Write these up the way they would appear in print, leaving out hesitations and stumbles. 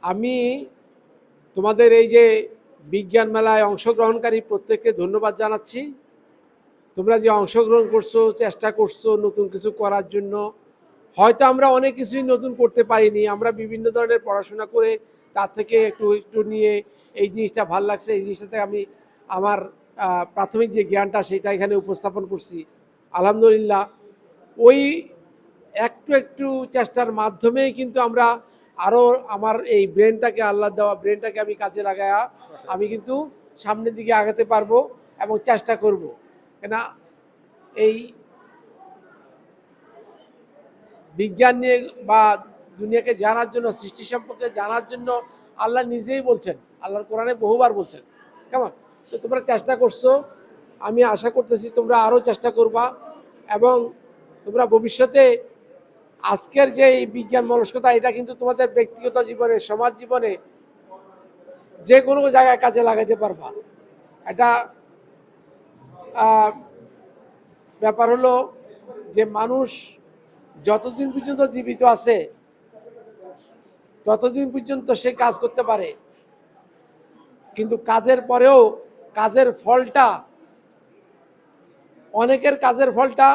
আমি তোমাদের এই যে বিজ্ঞান মেলায় অংশগ্রহণকারী প্রত্যেককে ধন্যবাদ জানাচ্ছি। তোমরা যে অংশগ্রহণ করছো, চেষ্টা করছো নতুন কিছু করার জন্য। হয়তো আমরা অনেক কিছুই নতুন করতে পারিনি, আমরা বিভিন্ন ধরনের পড়াশোনা করে তার থেকে একটু একটু নিয়ে এই জিনিসটা ভাল লাগছে, এই জিনিসটাতে আমি আমার প্রাথমিক যে জ্ঞানটা সেটা এখানে উপস্থাপন করছি। আলহামদুলিল্লাহ, ওই একটু একটু চেষ্টার মাধ্যমেই কিন্তু আমরা আরও আমার এই ব্রেনটাকে, আল্লাহ দেওয়া ব্রেনটাকে আমি কাজে লাগায়া আমি কিন্তু সামনের দিকে আগাতে পারবো এবং চেষ্টা করব। কেন এই বিজ্ঞান নিয়ে বা দুনিয়াকে জানার জন্য, সৃষ্টি সম্পর্কে জানার জন্য আল্লাহ নিজেই বলছেন, আল্লাহর কোরআনে বহুবার বলছেন। কেমন? তো তোমরা চেষ্টা করছো, আমি আশা করতেছি তোমরা আরও চেষ্টা করবা এবং তোমরা ভবিষ্যতে আজকের যে এই বিজ্ঞান মনস্কতা, এটা কিন্তু তোমাদের ব্যক্তিগত জীবনে, সমাজ জীবনে যে কোনো জায়গায় কাজে লাগাতে পারবা। এটা ব্যাপার হলো যে মানুষ যতদিন পর্যন্ত জীবিত আছে ততদিন পর্যন্ত সে কাজ করতে পারে, কিন্তু কাজের পরেও কাজের ফলটা, অনেকের কাজের ফলটা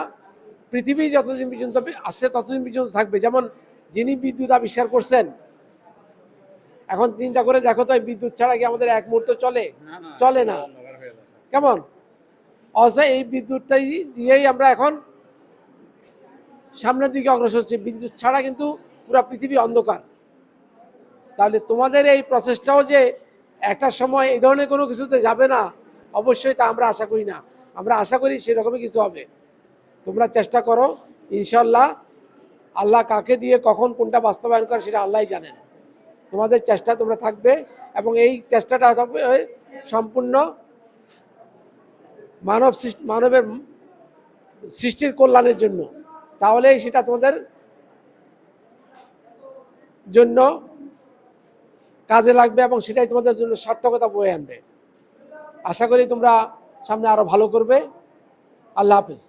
পৃথিবী যতদিন পর্যন্ত আছে ততদিন পর্যন্ত থাকবে। যেমন যিনি বিদ্যুৎ আবিষ্কার করছেন, এখন চিন্তা করে দেখো তো বিদ্যুৎ ছাড়া কি আমাদের এক মুহূর্ত চলে? চলে না। কেমন? অবশ্য এই বিদ্যুৎটাই দিয়েই আমরা এখন সামনের দিকে অগ্রসর হচ্ছি। বিদ্যুৎ ছাড়া কিন্তু পুরো পৃথিবী অন্ধকার। তাহলে তোমাদের এই প্রচেষ্টাও যে একটা সময় এই ধরনের কোনো কিছুতে যাবে না, অবশ্যই তা আমরা আশা করি না। আমরা আশা করি সেরকমই কিছু হবে। তোমরা চেষ্টা করো, ইনশাল্লাহ। আল্লাহ কাকে দিয়ে কখন কোনটা বাস্তবায়ন করে সেটা আল্লাহই জানেন। তোমাদের চেষ্টা তোমরা থাকবে এবং এই চেষ্টাটা থাকবে সম্পূর্ণ মানবের সৃষ্টির কল্যাণের জন্য। তাহলেই সেটা তোমাদের জন্য কাজে লাগবে এবং সেটাই তোমাদের জন্য সার্থকতা বয়ে আনবে। আশা করি তোমরা সামনে আরো ভালো করবে। আল্লাহ হাফেজ।